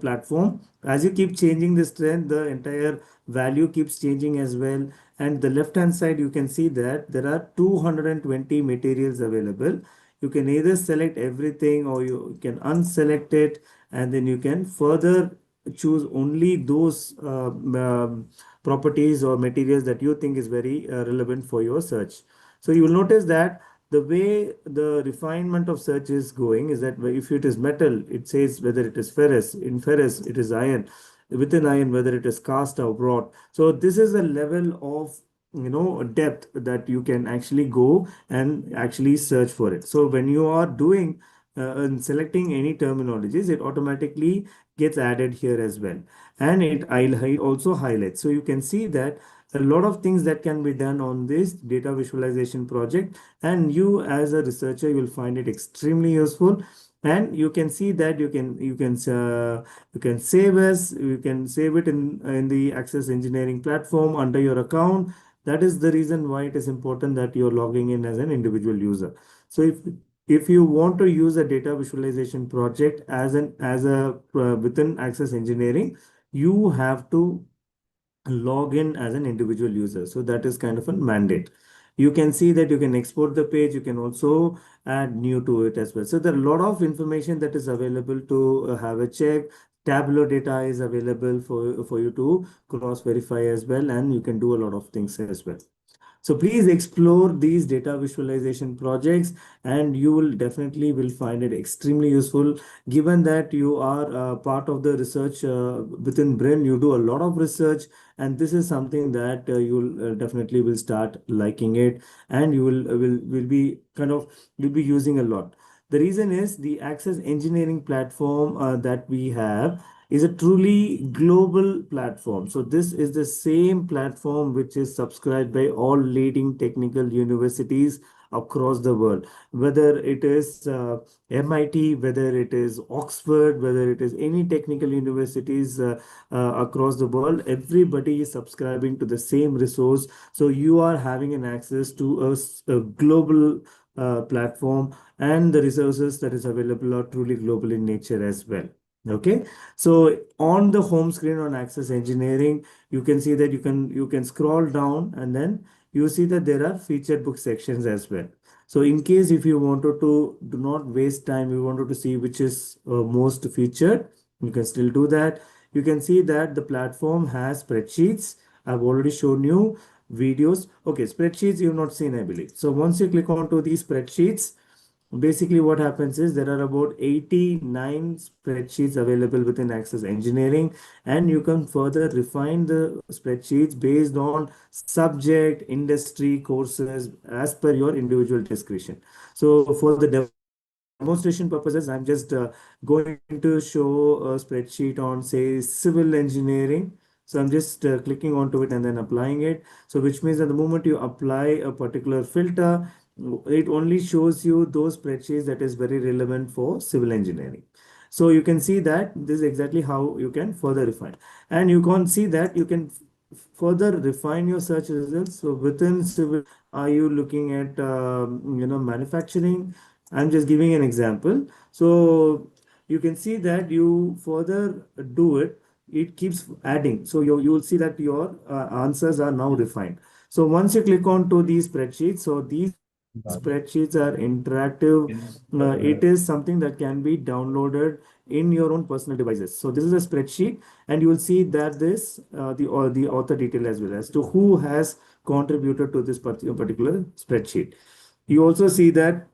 platform. As you keep changing the strength, the entire value keeps changing as well. And the left hand side, you can see that there are 220 materials available. You can either select everything or you can unselect it, and then you can further choose only those properties or materials that you think is very relevant for your search. So you will notice that the way the refinement of search is going is that if it is metal, it says whether it is ferrous. In ferrous, it is iron. Within iron, whether it is cast or wrought. So this is a level of depth that you can actually go and actually search for it. So when you are doing and selecting any terminologies, it automatically gets added here as well, and it also highlights. So you can see that a lot of things that can be done on this data visualization project, and you as a researcher, you will find it extremely useful. And you can see that you can save it in the Access Engineering platform under your account. That is the reason why it is important that you're logging in as an individual user. So if you want to use a data visualization project within Access Engineering, you have to log in as an individual user. So that is kind of a mandate. You can see that you can export the page. You can also add new to it as well. So there are a lot of information that is available to have a check. Tableau data is available for you to cross verify as well, and you can do a lot of things as well. So please explore these data visualization projects, and you will definitely find it extremely useful. Given that you are part of the research within BRIN, you do a lot of research, and this is something that you'll definitely will start liking it, and you will be you'll be using a lot. The reason is the Access Engineering platform that we have is a truly global platform. So this is the same platform which is subscribed by all leading technical universities across the world, whether it is MIT, whether it is Oxford, whether it is any technical universities across the world. Everybody is subscribing to the same resource. So you are having an access to a global platform, and the resources that is available are truly global in nature as well. Okay, so on the home screen on Access Engineering, you can see that you can scroll down, and then you see that there are featured book sections as well. So in case if you wanted to do not waste time, you wanted to see which is most featured, you can still do that. You can see that the platform has spreadsheets. I've already shown you videos. Okay, spreadsheets you've not seen, I believe. So once you click onto these spreadsheets, basically what happens is there are about 89 spreadsheets available within Access Engineering, and you can further refine the spreadsheets based on subject, industry, courses as per your individual discretion. So for the demonstration purposes, I'm just going to show a spreadsheet on, say, civil engineering. So I'm just clicking onto it and then applying it. So which means that the moment you apply a particular filter, it only shows you those spreadsheets that is very relevant for civil engineering. So you can see that this is exactly how you can further refine. And you can see that you can further refine your search results. So within civil, are you looking at manufacturing? I'm just giving an example. So you can see that you further do it, it keeps adding. So you will see that your answers are now refined. So once you click on to these spreadsheets, so these spreadsheets are interactive. It is something that can be downloaded in your own personal devices. So this is a spreadsheet, and you will see that this the author detail as well as to who has contributed to this particular spreadsheet. You also see that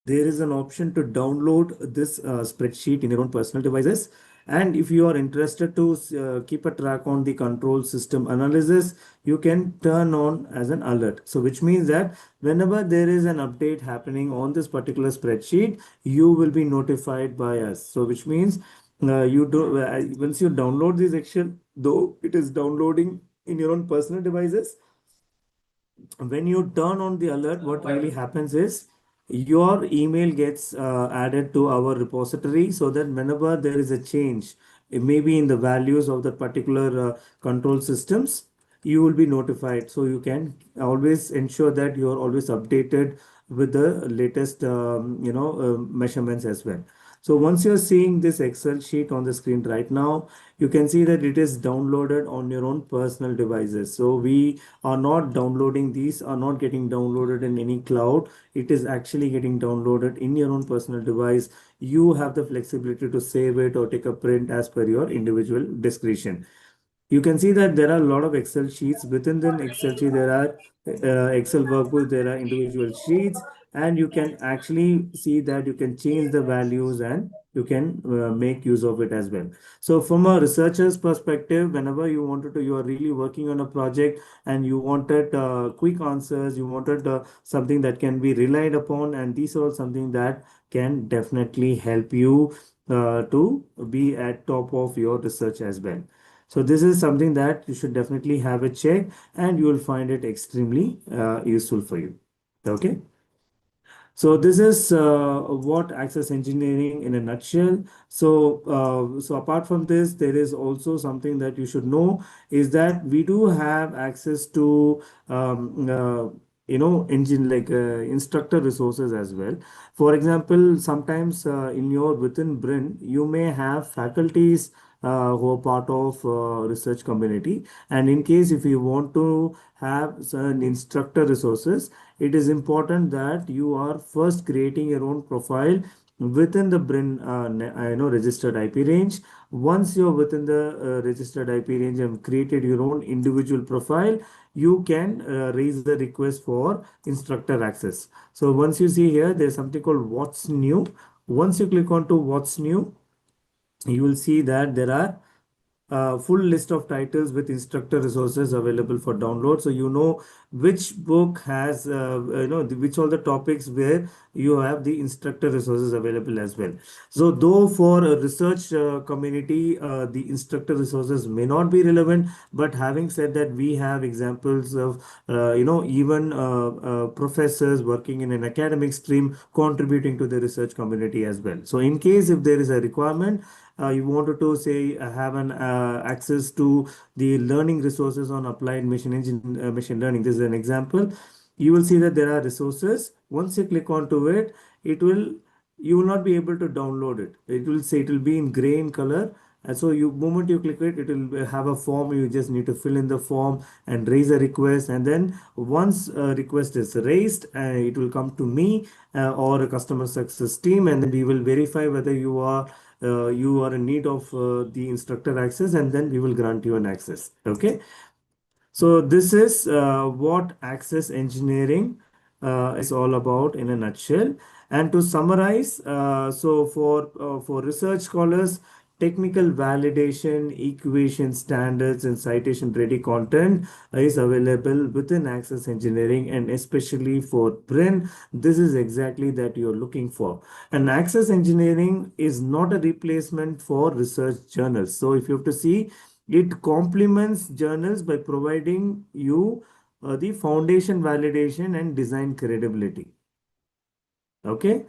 there is an option to download this spreadsheet in your own personal devices. And if you are interested to keep a track on the control system analysis, you can turn on as an alert. So which means that whenever there is an update happening on this particular spreadsheet, you will be notified by us. So which means you do once you download this Excel, though it is downloading in your own personal devices, when you turn on the alert, what really happens is your email gets added to our repository, so that whenever there is a change, it may be in the values of the particular control systems, you will be notified. So you can always ensure that you are always updated with the latest measurements as well. So once you're seeing this Excel sheet on the screen right now, you can see that it is downloaded on your own personal devices. So we are not downloading, these are not getting downloaded in any cloud. It is actually getting downloaded in your own personal device. You have the flexibility to save it or take a print as per your individual discretion. You can see that there are a lot of Excel sheets. Within the Excel sheet, there are Excel workbooks, there are individual sheets, and you can actually see that you can change the values and you can make use of it as well. So from a researcher's perspective, whenever you are really working on a project and you wanted quick answers, you wanted something that can be relied upon, and these are something that can definitely help you to be at top of your research as well. So this is something that you should definitely have a check, and you will find it extremely useful for you. Okay. So this is what access engineering in a nutshell. So apart from this, there is also something that you should know is that we do have access to engine like instructor resources as well. For example, sometimes in your within BRIN, you may have faculties who are part of research community, and in case if you want to have certain instructor resources, it is important that you are first creating your own profile within the BRIN registered IP range. Once you're within the registered IP range and created your own individual profile, you can raise the request for instructor access. So once you see here, there's something called what's new. Once you click on to what's new, you will see that there are full list of titles with instructor resources available for download. So you know which book has which all the topics where you have the instructor resources available as well. So though for a research community, the instructor resources may not be relevant, but having said that, we have examples of even professors working in an academic stream contributing to the research community as well. So in case if there is a requirement, you wanted to say have an access to the learning resources on applied machine learning. This is an example. You will see that there are resources. Once you click onto it, you will not be able to download it. It will say it will be in gray in color. And so moment you click it, it will have a form. You just need to fill in the form and raise a request. And then once a request is raised, it will come to me or a customer success team, and then we will verify whether you are in need of the instructor access, and then we will grant you an access. Okay. So this is what access engineering is all about in a nutshell. And to summarize, so for research scholars, technical validation, equation standards, and citation ready content is available within access engineering, and especially for BRIN, this is exactly that you're looking for. And access engineering is not a replacement for research journals. So if you have to see, it complements journals by providing you the foundation validation and design credibility. Okay.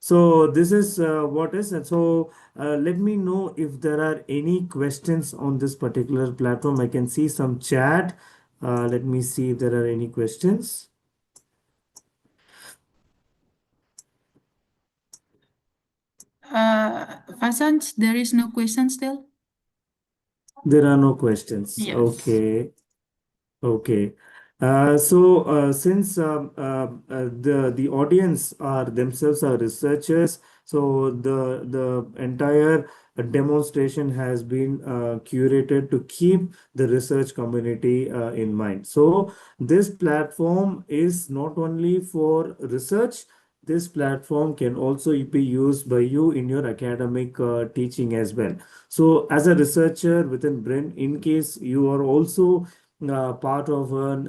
So this is what is, and so let me know if there are any questions on this particular platform. I can see some chat. Let me see if there are any questions. Vasant, there is no question still? There are no questions. Yes. Okay. Okay. Since the audience are themselves are researchers, so the entire a demonstration has been curated to keep the research community in mind. So this platform is not only for research, this platform can also be used by you in your academic teaching as well. So as a researcher within BRIN, in case you are also part of an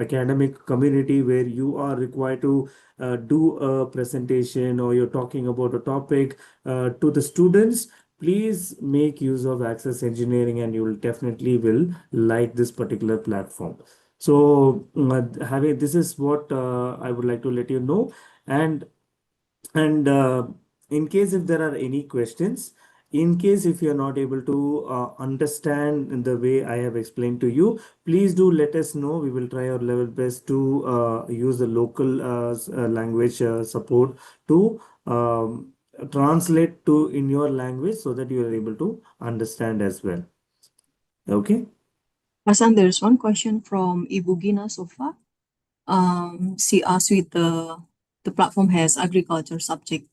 academic community where you are required to do a presentation, or you're talking about a topic to the students, please make use of Access Engineering and you will definitely will like this particular platform. So having this is what I would like to let you know. And in case if there are any questions, in case if you are not able to understand in the way I have explained to you, please do let us know. We will try our level best to use the local language support to translate to in your language so that you are able to understand as well. Okay. Hasan, there's one question from Ibu Gina Sofa. She asked with the platform has agriculture subject.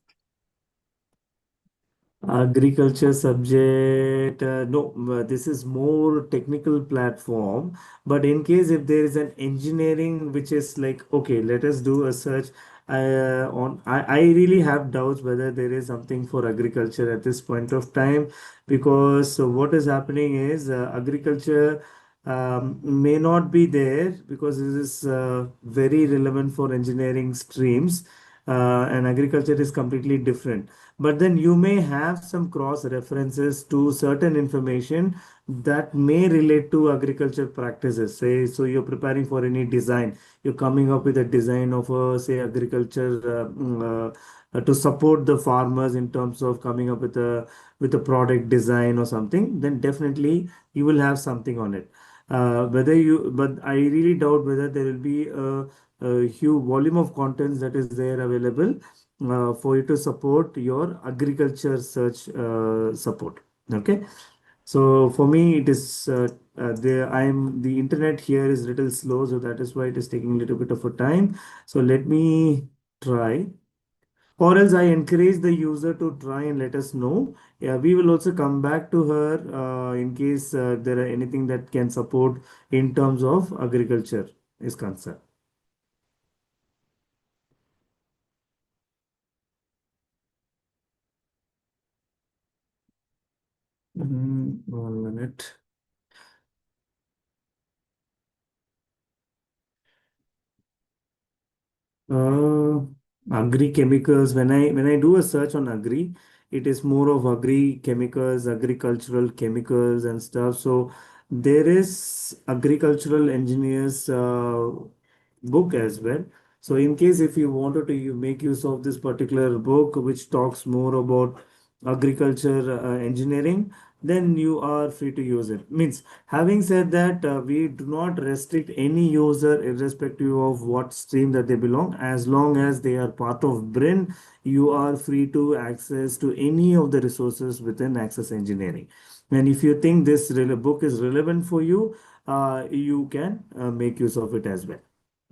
Agriculture subject, no, this is more technical platform. But in case if there is an engineering which is like, okay, let us do a search I really have doubts whether there is something for agriculture at this point of time, because what is happening is agriculture may not be there because this is very relevant for engineering streams, and agriculture is completely different. But then you may have some cross references to certain information that may relate to agriculture practices. Say, so you're preparing for any design, you're coming up with a design of a, say, agriculture to support the farmers in terms of coming up with a product design or something, then definitely you will have something on it. But I really doubt whether there will be a huge volume of contents that is there available for you to support your agriculture search support. Okay. So for me, it is the internet here is little slow, so that is why it is taking a little bit of a time. So let me try. Or else I encourage the user to try and let us know. Yeah, we will also come back to her in case there are anything that can support in terms of agriculture is concerned. One minute. Agri chemicals. When I do a search on agri, it is more of agri chemicals, agricultural chemicals and stuff. So there is agricultural engineers book as well. So in case if you wanted to make use of this particular book, which talks more about agriculture engineering, then you are free to use it. Means, having said that, we do not restrict any user irrespective of what stream that they belong. As long as they are part of BRIN, you are free to access to any of the resources within Access Engineering. And if you think this book is relevant for you, you can make use of it as well.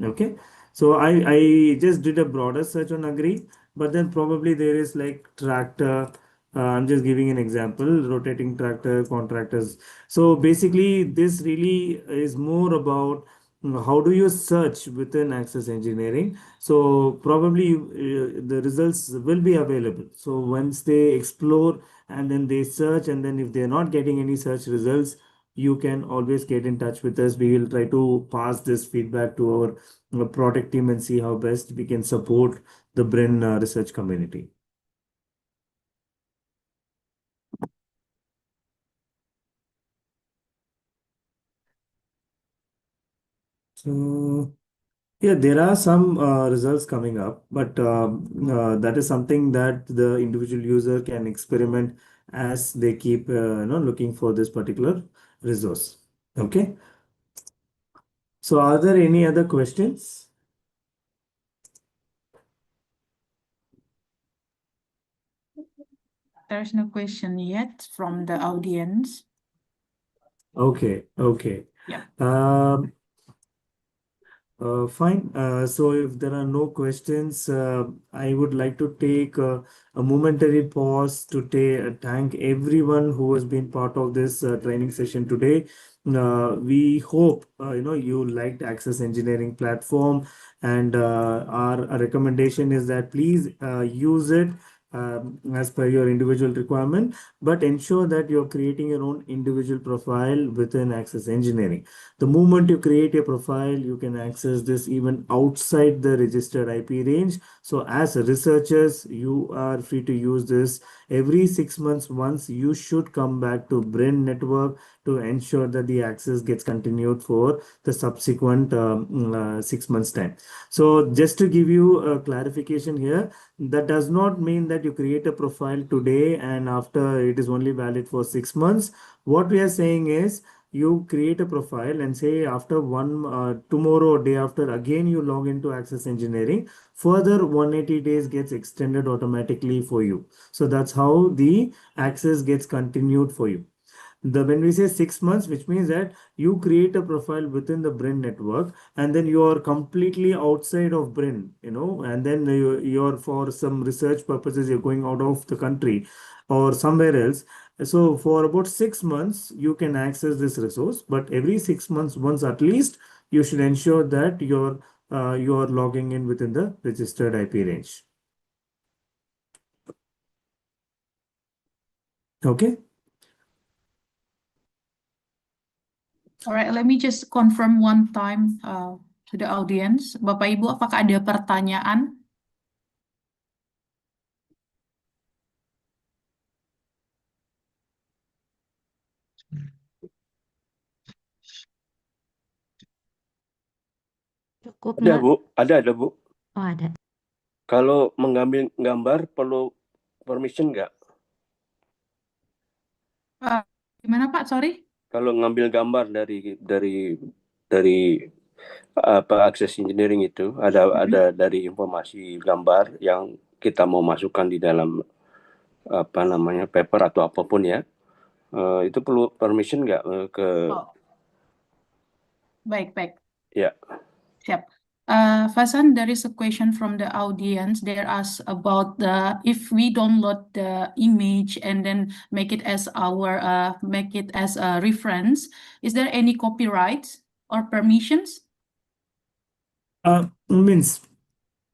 Okay. So I just did a broader search on agri, but then probably there is like tractor. I'm just giving an example, rotating tractor, contractors. So basically, this really is more about how do you search within Access Engineering. So probably the results will be available. So once they explore and then they search, and then if they're not getting any search results, you can always get in touch with us. We will try to pass this feedback to our product team and see how best we can support the BRIN research community. So yeah, there are some results coming up, but that is something that the individual user can experiment as they keep looking for this particular resource. Okay. So are there any other questions? There's no question yet from the audience. Okay. Okay. Yeah. Fine. So if there are no questions, I would like to take a momentary pause to thank everyone who has been part of this training session today. We hope you liked Access Engineering platform, and our recommendation is that please use it as per your individual requirement, but ensure that you're creating your own individual profile within Access Engineering. The moment you create a profile, you can access this even outside the registered IP range. So as researchers, you are free to use this every 6 months. Once you should come back to BRIN network to ensure that the access gets continued for the subsequent 6 months time. So just to give you a clarification here, that does not mean that you create a profile today and after it is only valid for 6 months. What we are saying is, you create a profile and say after tomorrow or day after again you log into Access Engineering, further 180 days gets extended automatically for you. So that's how the access gets continued for you. When we say 6 months, which means that you create a profile within the BRIN network and then you are completely outside of BRIN, and then you're for some research purposes, you're going out of the country or somewhere else. So for about 6 months, you can access this resource, but every 6 months, once at least, you should ensure that you're logging in within the registered IP range. Okay. All right, let me just confirm one time to the audience. Bapak Ibu, apakah ada pertanyaan? Cukup, Ada, Mbak. Bu. Ada, Bu. Oh, ada. Kalau mengambil gambar perlu permission nggak? Gimana Pak? Sorry. Kalau ngambil gambar dari apa Access Engineering itu ada dari informasi gambar yang kita mau masukkan di dalam apa namanya paper atau apapun ya. Itu perlu permission nggak ke Oh. Baik. ya. Siap. Fasan, there is a question from the audience. They ask about if we download the image and then make it as a reference, is there any copyrights or permissions? Means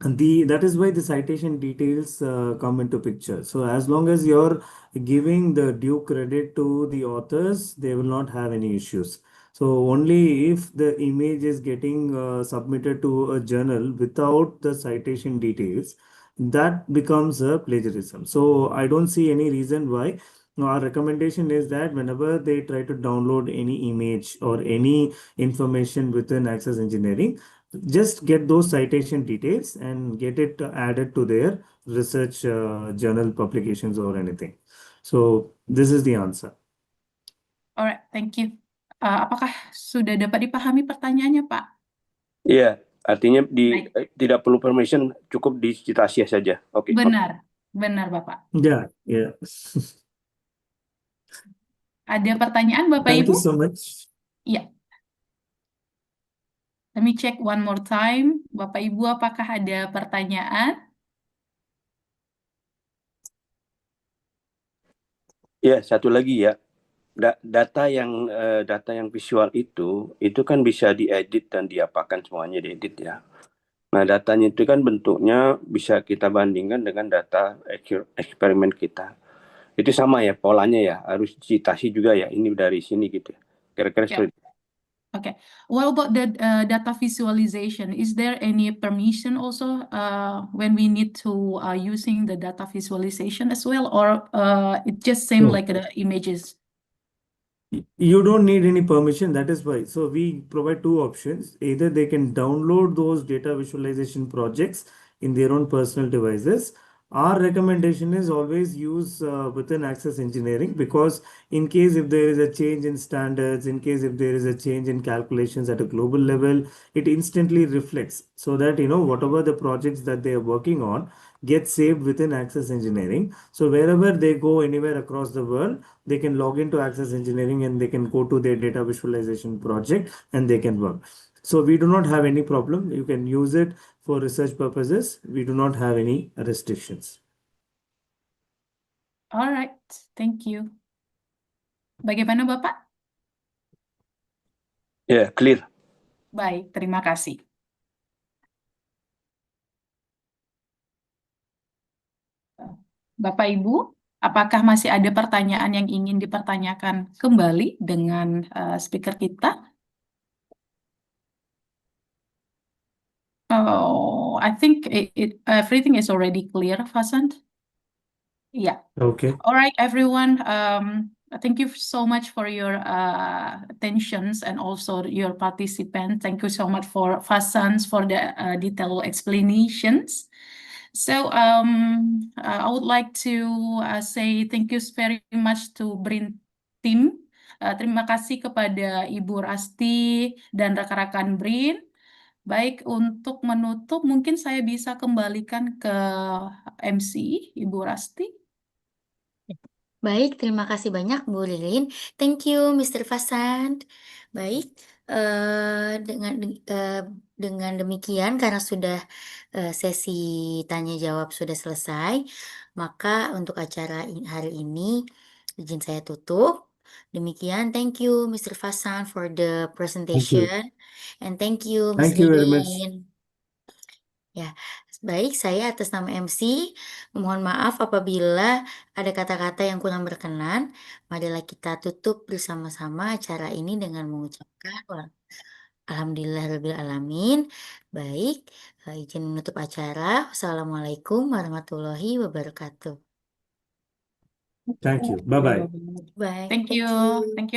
that is why the citation details come into picture. So as long as you're giving the due credit to the authors, they will not have any issues. So only if the image is getting submitted to a journal without the citation details, that becomes a plagiarism. So I don't see any reason why. Our recommendation is that whenever they try to download any image or any information within Access Engineering, just get those citation details and get it added to their research journal publications or anything. So this is the answer. Alright, thank you. Apakah sudah dapat dipahami pertanyaannya, Pak? Iya, artinya tidak perlu permission, cukup dicitasi saja. Oke. Benar, Bapak. Yeah. Ada pertanyaan Bapak Thank Ibu? you so much. Iya. Let me check one more time. Bapak Ibu, apakah ada pertanyaan? Ya, satu lagi ya. Data yang visual itu kan bisa diedit dan diapakan semuanya diedit ya. Nah, datanya itu kan bentuknya bisa kita bandingkan dengan data eksperimen kita. Itu sama ya polanya ya, harus citasi juga ya, ini dari sini gitu. Kira-kira seperti itu. Okay. What about the data visualization? Is there any permission also when we need to using the data visualization as well, or it just same No. like the images? You don't need any permission, that is why. So we provide two options. Either they can download those data visualization projects in their own personal devices. Our recommendation is always use within Access Engineering, because in case if there is a change in standards, in case if there is a change in calculations at a global level, it instantly reflects, so that whatever the projects that they are working on, get saved within Access Engineering. So wherever they go anywhere across the world, they can log into Access Engineering and they can go to their data visualization project and they can work. So we do not have any problem. You can use it for research purposes. We do not have any restrictions. Alright, thank you. Bagaimana Bapak? Ya, clear. Baik, terima kasih. Bapak Ibu, apakah masih ada pertanyaan yang ingin dipertanyakan kembali dengan speaker kita? Oh, I think everything is already clear, Vasant. Yeah. Okay. All right, everyone. Thank you so much for your attentions and also your participants. Thank you so much for Vasant for the detailed explanations. So I would like to say thank you very much to BRIN team. Terima kasih kepada Ibu Rasti dan rekan-rekan BRIN. Baik, untuk menutup mungkin saya bisa kembalikan ke MC Ibu Rasti. Baik, terima kasih banyak Bu Lilin. Thank you, Mr. Vasant. Baik, dengan demikian karena sudah sesi tanya jawab sudah selesai, maka untuk acara hari ini izin saya tutup. Demikian, thank you, Mr. Vasant for the Thank you. presentation, and thank you, Ms. Thank you very much. Lilin. Ya, baik, saya atas nama MC memohon maaf apabila ada kata-kata yang kurang berkenan. Marilah kita tutup bersama-sama acara ini dengan mengucapkan Alhamdulillahirabbil alamin. Baik, izin menutup acara. Wassalamualaikum warahmatullahi wabarakatuh. Thank you. Bye-bye. Bye. Thank you. Thank you.